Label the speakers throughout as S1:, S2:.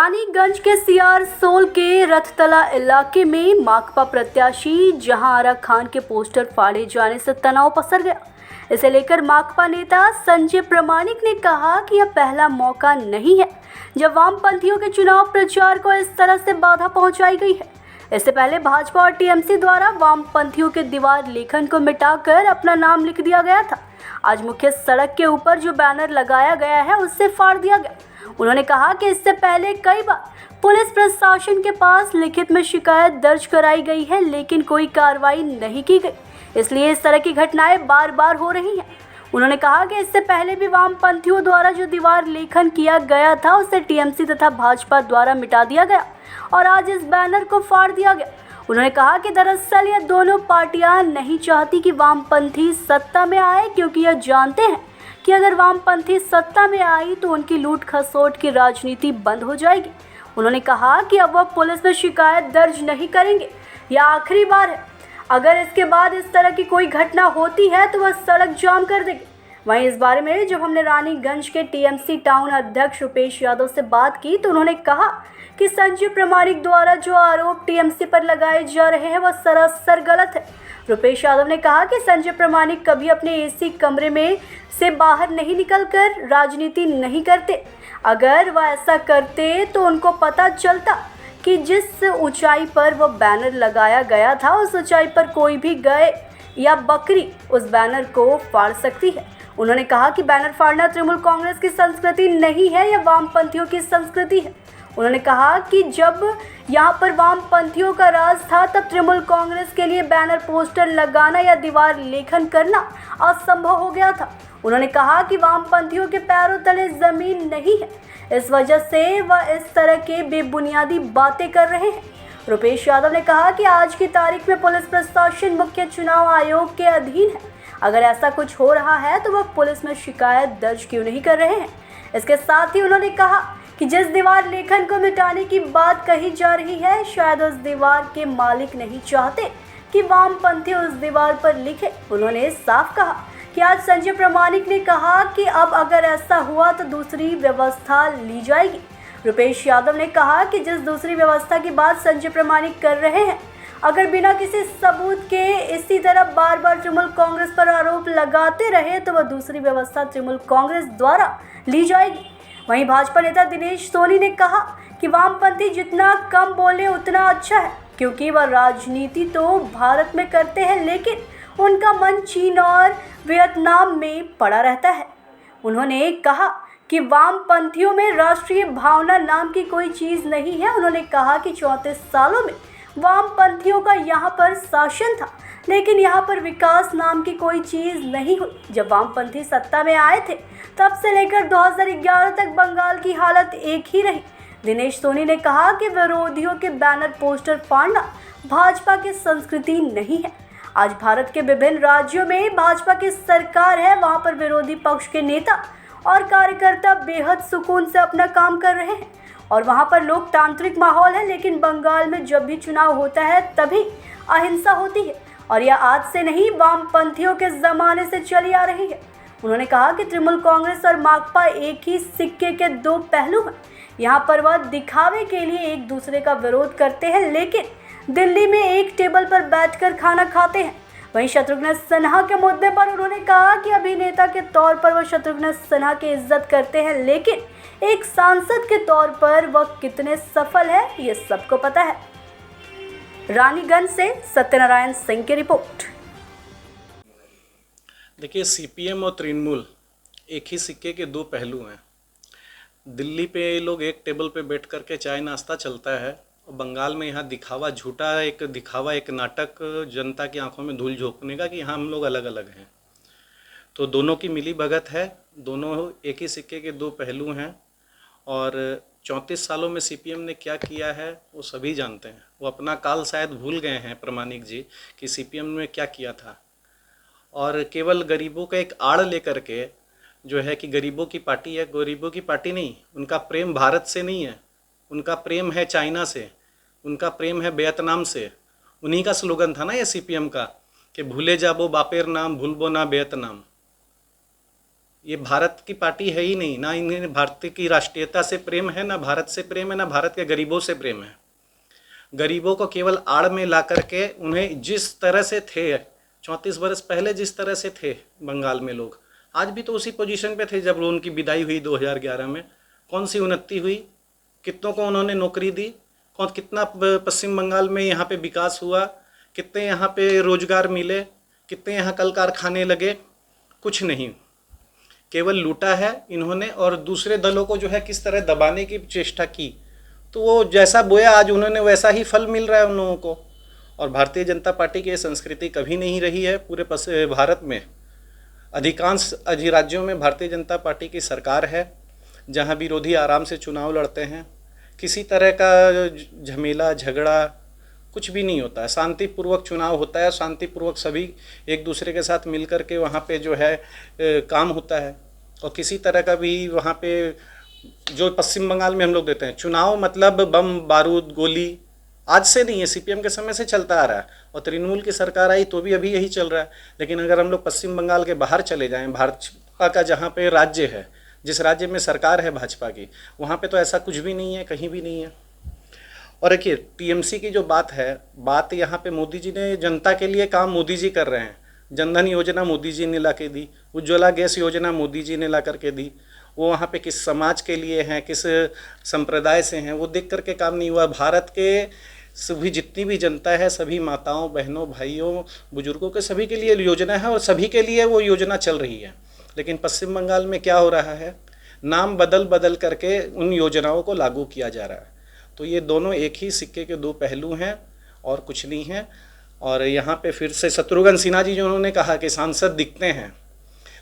S1: रानीगंज के CR soul के रथतला इलाके में माकपा प्रत्याशी जहांआरा खान के पोस्टर फाड़े जाने से तनाव पसर गया। इसे लेकर माकपा नेता संजय प्रमाणिक ने कहा कि यह पहला मौका नहीं है जब वामपंथियों के चुनाव प्रचार को इस तरह से बाधा पहुंचाई गई है। इससे पहले भाजपा और टीएमसी द्वारा वामपंथियों के दीवार लेखन को मिटाकर अपना नाम लिख दिया गया था। आज मुख्य सड़क के ऊपर जो बैनर लगाया गया है उससे फाड़ दिया गया। उन्होंने कहा कि इससे पहले कई बार पुलिस प्रशासन के पास लिखित में शिकायत दर्ज कराई गई है, लेकिन कोई कार्रवाई नहीं की गई, इसलिए इस तरह की घटनाएं बार बार हो रही हैं। उन्होंने कहा कि इससे पहले भी वामपंथियों द्वारा जो दीवार लेखन किया गया था उसे टीएमसी तथा भाजपा द्वारा मिटा दिया गया और आज इस बैनर को फाड़ दिया गया। उन्होंने कहा कि दरअसल ये दोनों पार्टियां नहीं चाहती कि वामपंथी सत्ता में आए, क्योंकि यह जानते हैं कि अगर वामपंथी सत्ता में आई तो उनकी लूट खसोट की राजनीति बंद हो जाएगी। उन्होंने कहा कि अब वह पुलिस में शिकायत दर्ज नहीं करेंगे, यह आखिरी बार है। अगर इसके बाद इस तरह की कोई घटना होती है तो वह सड़क जाम कर देंगे। वहीं इस बारे में जब हमने रानीगंज के टीएमसी टाउन अध्यक्ष रुपेश यादव से बात की तो उन्होंने कहा कि संजय प्रमाणिक द्वारा जो आरोप टीएमसी पर लगाए जा रहे हैं वह सरासर गलत है। रुपेश यादव ने कहा कि संजय प्रमाणिक कभी अपने एसी कमरे में से बाहर नहीं निकलकर राजनीति नहीं करते। अगर वह ऐसा करते तो उनको पता चलता कि जिस ऊंचाई पर वह बैनर लगाया गया था उस ऊंचाई पर कोई भी गाय या बकरी उस बैनर को फाड़ सकती है। उन्होंने कहा कि बैनर फाड़ना तृणमूल कांग्रेस की संस्कृति नहीं है, यह वामपंथियों की संस्कृति है। उन्होंने कहा कि जब यहाँ पर वामपंथियों का राज था तब तृणमूल कांग्रेस के लिए बैनर पोस्टर लगाना या दीवार लेखन करना असंभव हो गया था। उन्होंने कहा कि वामपंथियों के पैरों तले जमीन नहीं है, इस वजह से वह इस तरह के बेबुनियादी बातें कर रहे हैं। रुपेश यादव ने कहा कि आज की तारीख में पुलिस प्रशासन मुख्य चुनाव आयोग के अधीन है। अगर ऐसा कुछ हो रहा है तो वह पुलिस में शिकायत दर्ज क्यों नहीं कर रहे हैं। इसके साथ ही उन्होंने कहा कि जिस दीवार लेखन को मिटाने की बात कही जा रही है, शायद उस दीवार के मालिक नहीं चाहते कि वामपंथी उस दीवार पर लिखे। उन्होंने साफ कहा कि आज संजय प्रमाणिक ने कहा कि अब अगर ऐसा हुआ तो दूसरी व्यवस्था ली जाएगी। रुपेश यादव ने कहा कि जिस दूसरी व्यवस्था की बात संजय प्रमाणिक कर रहे हैं, अगर बिना किसी सबूत के इसी तरह बार बार तृणमूल कांग्रेस पर आरोप लगाते रहे तो वह दूसरी व्यवस्था तृणमूल कांग्रेस द्वारा ली जाएगी। वहीं भाजपा नेता दिनेश सोनी ने कहा कि वामपंथी जितना कम बोले उतना अच्छा है, क्योंकि वह राजनीति तो भारत में करते हैं लेकिन उनका मन चीन और वियतनाम में पड़ा रहता है। उन्होंने कहा कि वामपंथियों में राष्ट्रीय भावना नाम की कोई चीज़ नहीं है। उन्होंने कहा कि 34 सालों में वामपंथियों का यहाँ पर शासन था, लेकिन यहाँ पर विकास नाम की कोई चीज़ नहीं हुई। जब वामपंथी सत्ता में आए थे तब से लेकर 2011 तक बंगाल की हालत एक ही रही। दिनेश सोनी ने कहा कि विरोधियों के बैनर पोस्टर फाड़ना भाजपा की संस्कृति नहीं है। आज भारत के विभिन्न राज्यों में भाजपा की सरकार है, वहाँ पर विरोधी पक्ष के नेता और कार्यकर्ता बेहद सुकून से अपना काम कर रहे हैं और वहाँ पर लोकतांत्रिक माहौल है। लेकिन बंगाल में जब भी चुनाव होता है तभी अहिंसा होती है और यह आज से नहीं, वामपंथियों के ज़माने से चली आ रही है। उन्होंने कहा कि तृणमूल कांग्रेस और माकपा एक ही सिक्के के दो पहलू हैं। यहाँ पर वह दिखावे के लिए एक दूसरे का विरोध करते हैं, लेकिन दिल्ली में एक टेबल पर बैठकर खाना खाते हैं। वहीं शत्रुघ्न सिन्हा के मुद्दे पर उन्होंने कहा कि अभिनेता के तौर पर वह शत्रुघ्न सिन्हा की इज्जत करते हैं, लेकिन एक सांसद के तौर पर वह कितने सफल है ये सबको पता है। रानीगंज से सत्यनारायण सिंह की रिपोर्ट।
S2: देखिए, सीपीएम और तृणमूल एक ही सिक्के के दो पहलू हैं। दिल्ली पे लोग एक टेबल पे बैठ कर के चाय नाश्ता चलता है और बंगाल में यहाँ दिखावा, झूठा एक दिखावा, एक नाटक जनता की आंखों में धूल झोंकने का कि यहाँ हम लोग अलग अलग हैं। तो दोनों की मिली भगत है, दोनों एक ही सिक्के के दो पहलू हैं और 34 सालों में सीपीएम ने क्या किया है वो सभी जानते हैं। वो अपना काल शायद भूल गए हैं प्रमाणिक जी कि सीपीएम ने क्या किया था और केवल गरीबों का एक आड़ लेकर के जो है कि गरीबों की पार्टी है। गरीबों की पार्टी नहीं, उनका प्रेम भारत से नहीं है, उनका प्रेम है चाइना से, उनका प्रेम है वियतनाम से। उन्हीं का स्लोगन था ना ये सीपीएम का कि भूले जाबो बापेर नाम, भूलबो ना वियतनाम। ये भारत की पार्टी है ही नहीं, ना इन्हें भारत की राष्ट्रीयता से प्रेम है, ना भारत से प्रेम है, ना भारत के गरीबों से प्रेम है। गरीबों को केवल आड़ में ला करके उन्हें जिस तरह से थे 34 बरस पहले जिस तरह से थे बंगाल में लोग, आज भी तो उसी पोजीशन पे थे जब उनकी विदाई हुई 2011 में। कौन सी उन्नति हुई, कितनों को उन्होंने नौकरी दी, कितना पश्चिम बंगाल में यहाँ पे विकास हुआ, कितने यहाँ पे रोजगार मिले, कितने यहाँ कल कारखाने लगे, कुछ नहीं, केवल लूटा है इन्होंने। और दूसरे दलों को जो है किस तरह दबाने की चेष्टा की, तो वो जैसा बोया आज उन्होंने वैसा ही फल मिल रहा है उन लोगों को। और भारतीय जनता पार्टी की ये संस्कृति कभी नहीं रही है। पूरे भारत में अधिकांश राज्यों में भारतीय जनता पार्टी की सरकार है, जहां विरोधी आराम से चुनाव लड़ते हैं, किसी तरह का झमेला झगड़ा कुछ भी नहीं होता है, शांतिपूर्वक चुनाव होता है, शांतिपूर्वक सभी एक दूसरे के साथ मिल कर के वहाँ पे जो है काम होता है। और किसी तरह का भी वहाँ पे जो पश्चिम बंगाल में हम लोग देते हैं चुनाव मतलब बम बारूद गोली, आज से नहीं है, सीपीएम के समय से चलता आ रहा है। और तृणमूल की सरकार आई तो भी अभी यही चल रहा है। लेकिन अगर हम लोग पश्चिम बंगाल के बाहर चले जाएं, भाजपा का जहाँ पे राज्य है, जिस राज्य में सरकार है भाजपा की, वहाँ पे तो ऐसा कुछ भी नहीं है, कहीं भी नहीं है। और देखिए टीएमसी की जो बात है, बात यहाँ पे मोदी जी ने जनता के लिए काम मोदी जी कर रहे हैं। जनधन योजना मोदी जी ने ला के दी, उज्ज्वला गैस योजना मोदी जी ने ला करके दी। वो वहाँ पे किस समाज के लिए हैं, किस संप्रदाय से हैं, वो देख करके काम नहीं हुआ। भारत के सभी जितनी भी जनता है, सभी माताओं बहनों भाइयों बुजुर्गों के सभी के लिए योजना है और सभी के लिए वो योजना चल रही है। लेकिन पश्चिम बंगाल में क्या हो रहा है, नाम बदल बदल करके उन योजनाओं को लागू किया जा रहा है। तो ये दोनों एक ही सिक्के के दो पहलू हैं और कुछ नहीं है। और यहाँ पे फिर से शत्रुघ्न सिन्हा जी जो उन्होंने कहा कि सांसद दिखते हैं,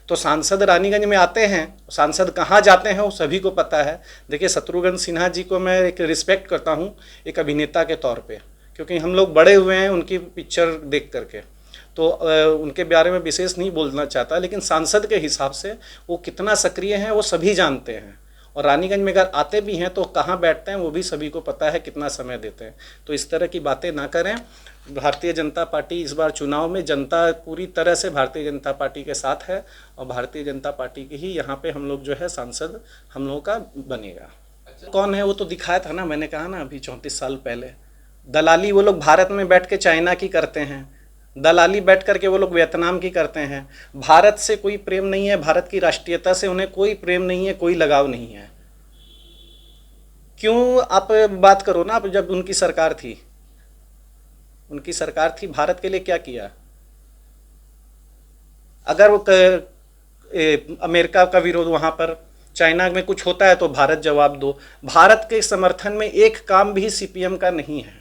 S2: तो सांसद रानीगंज में आते हैं, सांसद कहाँ जाते हैं वो सभी को पता है। देखिए शत्रुघ्न सिन्हा जी को मैं एक रिस्पेक्ट करता हूँ एक अभिनेता के तौर पे, क्योंकि हम लोग बड़े हुए हैं उनकी पिक्चर देख करके, तो उनके बारे में विशेष नहीं बोलना चाहता। लेकिन सांसद के हिसाब से वो कितना सक्रिय हैं वो सभी जानते हैं। और रानीगंज में अगर आते भी हैं तो कहाँ बैठते हैं वो भी सभी को पता है, कितना समय देते हैं। तो इस तरह की बातें ना करें। भारतीय जनता पार्टी इस बार चुनाव में जनता पूरी तरह से भारतीय जनता पार्टी के साथ है और भारतीय जनता पार्टी की ही यहाँ पे हम लोग जो है सांसद हम लोगों का बनेगा। कौन है वो तो दिखाया था ना, मैंने कहा ना अभी 34 साल पहले। दलाली वो लोग भारत में बैठ के चाइना की करते हैं, दलाली बैठ करके वो लोग वियतनाम की करते हैं। भारत से कोई प्रेम नहीं है, भारत की राष्ट्रीयता से उन्हें कोई प्रेम नहीं है, कोई लगाव नहीं है। क्यों आप बात करो ना, आप जब उनकी सरकार थी, उनकी सरकार थी, भारत के लिए क्या किया? अगर वो अमेरिका का विरोध वहाँ पर चाइना में कुछ होता है तो भारत जवाब दो। भारत के समर्थन में एक काम भी सीपीएम का नहीं है।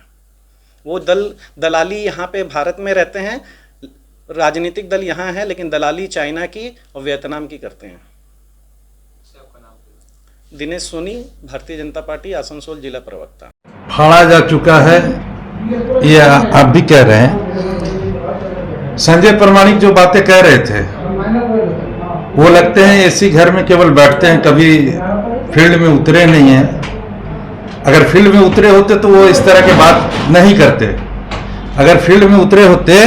S2: वो दलाली यहाँ पे भारत में रहते हैं, राजनीतिक दल यहाँ है, लेकिन दलाली चाइना की और वियतनाम की करते हैं। दिनेश सोनी, भारतीय जनता पार्टी, आसनसोल जिला प्रवक्ता।
S3: फाड़ा जा चुका है, ये आप भी कह रहे हैं। संजय प्रमाणिक जो बातें कह रहे थे वो लगते हैं एसी घर में केवल बैठते हैं, कभी फील्ड में उतरे नहीं हैं। अगर फील्ड में उतरे होते तो वो इस तरह की बात नहीं करते, अगर फील्ड में उतरे होते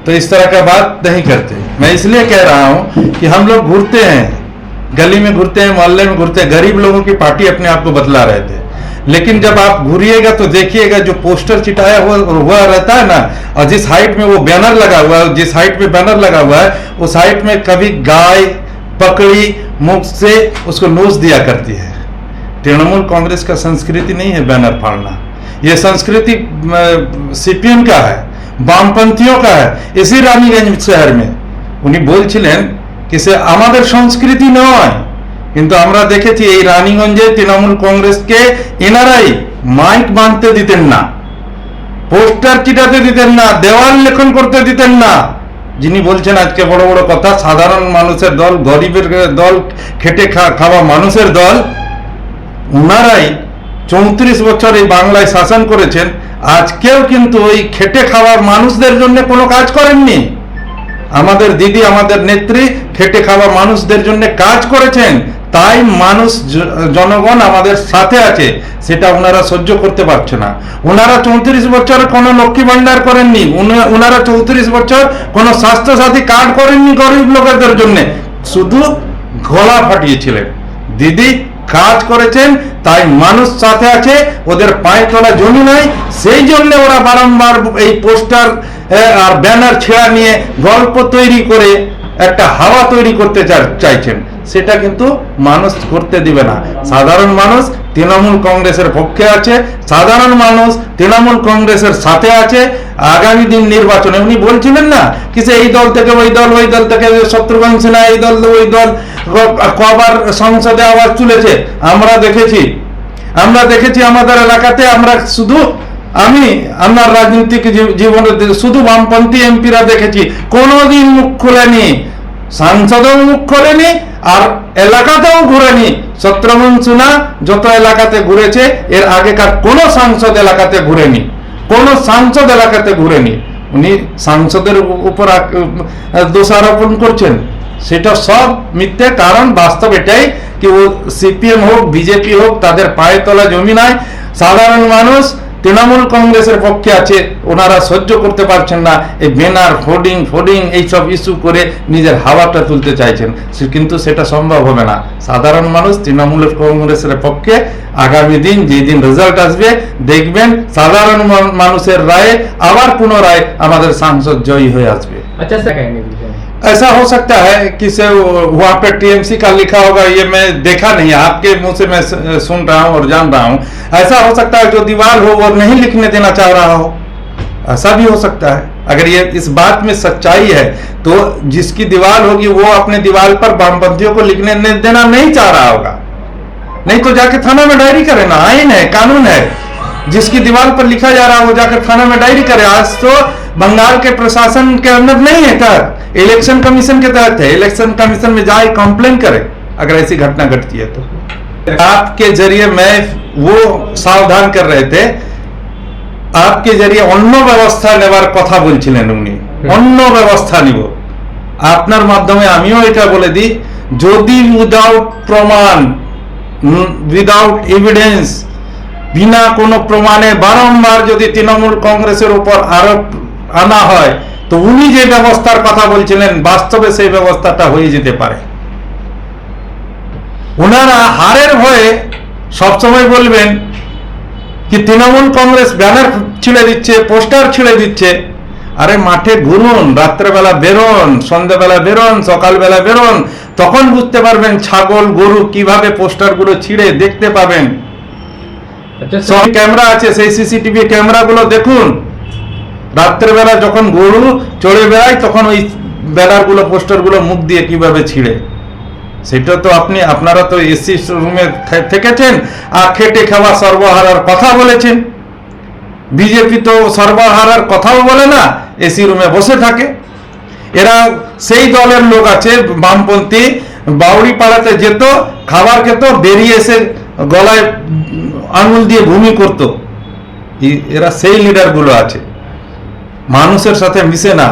S3: तो इस तरह का बात नहीं करते। मैं इसलिए कह रहा हूं कि हम लोग घूरते हैं, गली में घूरते हैं, मोहल्ले में घूरते हैं, गरीब लोगों की पार्टी अपने आप को बतला रहे थे। लेकिन जब आप घूरिएगा तो देखिएगा जो पोस्टर चिटाया हुआ रहता है ना, और जिस हाइट में वो बैनर लगा हुआ है, जिस हाइट में बैनर लगा हुआ है उस हाइट में कभी गाय पकड़ी मुख से उसको नोच दिया करती है। तृणमूल कांग्रेस का संस्कृति नहीं है बैनर फाड़ना, ये संस्कृति सीपीएम का है, वामपंथियों का है। इसी रानीगंज शहर में उन्हीं बोलছিলেন कि से आमादेर संस्कृति नয়, কিন্তু আমরা দেখেছি এই রানীগঞ্জে তৃণমূল কংগ্রেসকে এনারাই মাইক বাঁধতে দিতেন না, পোস্টার চিটাতে দিতেন না, দেওয়াল লেখন করতে দিতেন না। যিনি বলছেন আজকে বড় বড় কথা, সাধারণ মানুষের দল, গরিবের দল, খেটে খাওয়া মানুষের দল, ওনারাই 34 বছর এই বাংলায় শাসন করেছেন। আজকেও কিন্তু ওই খেটে খাওয়ার মানুষদের জন্য কোনো কাজ করেননি। আমাদের দিদি, আমাদের নেত্রী খেটে খাওয়া মানুষদের জন্য কাজ করেছেন, তাই মানুষ জনগণ আমাদের সাথে আছে, সেটা ওনারা সহ্য করতে পারছে না। ওনারা 34 বছর কোনো লক্ষ্মী ভান্ডার করেননি, ওনারা 34 বছর কোনো স্বাস্থ্য সাথী কার্ড করেননি গরিব লোকেদের জন্য, শুধু গলা ফাটিয়েছিলেন। দিদি কাজ করেছেন, তাই মানুষ সাথে আছে, ওদের পায়ে তোলা জমি নাই, সেই জন্য ওরা বারংবার এই পোস্টার আর ব্যানার ছেঁড়া নিয়ে গল্প তৈরি করে একটা হাওয়া তৈরি করতে চাইছেন। সেটা কিন্তু মানুষ করতে দিবে না। সাধারণ মানুষ তৃণমূল কংগ্রেসের পক্ষে আছে, সাধারণ মানুষ তৃণমূল কংগ্রেসের সাথে আছে। আগামী দিন নির্বাচনে উনি বলছিলেন না কি সে এই দল থেকে ওই দল, ওই দল থেকে শত্রুঘ্ন সিনহা, এই দল ওই দল, কবার সংসদে আওয়াজ তুলেছে আমরা দেখেছি আমাদের এলাকাতে। আমরা শুধু আমার রাজনৈতিক জীবনে শুধু বামপন্থী এমপিরা দেখেছি, কোনোদিন মুখ খোলেনি, সাংসদেও মুখ খোলেনি, আর এলাকাতেও ঘুরেনি। শত্রুঘ্ন সিনহা যত এলাকাতে ঘুরেছে এর আগেকার কোনো সাংসদ এলাকাতে ঘুরেনি, কোনো সাংসদ এলাকাতে ঘুরেনি। উনি সাংসদের উপর দোষারোপণ করছেন, সেটা সব মিথ্যে। কারণ বাস্তব এটাই কি ও সিপিএম হোক বিজেপি হোক তাদের পায়ে তোলা জমি নাই। সাধারণ মানুষ তৃণমূল কংগ্রেসের পক্ষে আছে, ওনারা সহ্য করতে পারছেন না এই ব্যানার ফোর্ডিং এইসব ইস্যু করে নিজের হাওয়াটা তুলতে চাইছেন, কিন্তু সেটা সম্ভব হবে না। সাধারণ মানুষ তৃণমূল কংগ্রেসের পক্ষে। আগামী দিন যেদিন রেজাল্ট আসবে দেখবেন সাধারণ মানুষের রায়ে আবার পুনরায় আমাদের সাংসদ জয়ী হয়ে আসবে।
S4: अच्छा सर कहेंगे
S3: ऐसा हो सकता है कि से वहाँ पे टीएमसी का लिखा होगा, ये मैं देखा नहीं, आपके मुंह से मैं सुन रहा हूँ और जान रहा हूँ। ऐसा हो सकता है जो दीवार हो वो नहीं लिखने देना चाह रहा हो, ऐसा भी हो सकता है। अगर ये इस बात में सच्चाई है तो जिसकी दीवार होगी वो अपने दीवार पर वामपंथियों को लिखने देना नहीं चाह रहा होगा। नहीं तो जाके थाना में डायरी करे ना, आईन है, कानून है। जिसकी दीवार पर लिखा जा रहा है वो जाकर थाना में डायरी करे। आज तो बंगाल के प्रशासन के अंदर नहीं है सर, इलेक्शन कमीशन के तहत है। इलेक्शन कमीशन में जाए कंप्लेन करे अगर ऐसी घटना घटती है तो। आपके जरिए मैं वो सावधान कर रहे थे, आपके जरिए অন্য ব্যবস্থা নেবার কথা বলছিলেন উনি, অন্য ব্যবস্থা নিব। আপনার মাধ্যমে আমিও এটা বলে দিই, যদি উইদাউট প্রমাণ, উইদাউট এভিডেন্স, বিনা কোনো প্রমাণে বারংবার যদি তৃণমূল কংগ্রেসের উপর আরোপ আনা হয় তো উনি যে ব্যবস্থার কথা বলছিলেন বাস্তবে সেই ব্যবস্থাটা হয়ে যেতে পারে। ওনারা হারের ভয়ে সবসময় বলবেন কি তৃণমূল কংগ্রেস ব্যানার ছিঁড়ে দিচ্ছে, পোস্টার ছিঁড়ে দিচ্ছে। আরে মাঠে ঘুরুন, রাত্রেবেলা বেরোন, সন্ধ্যাবেলা বেরোন, সকালবেলা বেরোন, তখন বুঝতে পারবেন ছাগল গরু কিভাবে পোস্টারগুলো ছিঁড়ে দেখতে পাবেন।
S4: अच्छा
S3: সব ক্যামেরা আছে, সেই সিসিটিভি ক্যামেরাগুলো দেখুন। রাত্রেবেলা যখন গরু চড়ে বেড়ায় তখন ওই ব্যানারগুলো পোস্টারগুলো মুখ দিয়ে কিভাবে ছিঁড়ে, সেটা তো আপনারা তো এসি রুমে থেকেছেন আর খেটে খাওয়া সর্বহারার কথা বলেছেন। বিজেপি তো সর্বহারার কথাও বলে না, এসি রুমে বসে থাকে। এরা সেই দলের লোক আছে বামপন্থী, বাউরি পাড়াতে যেত, খাবার খেত, বেরিয়ে এসে গলায় আঙুল দিয়ে ভূমি করত। এরা সেই লিডারগুলো আছে, মানুষের সাথে মিশে না।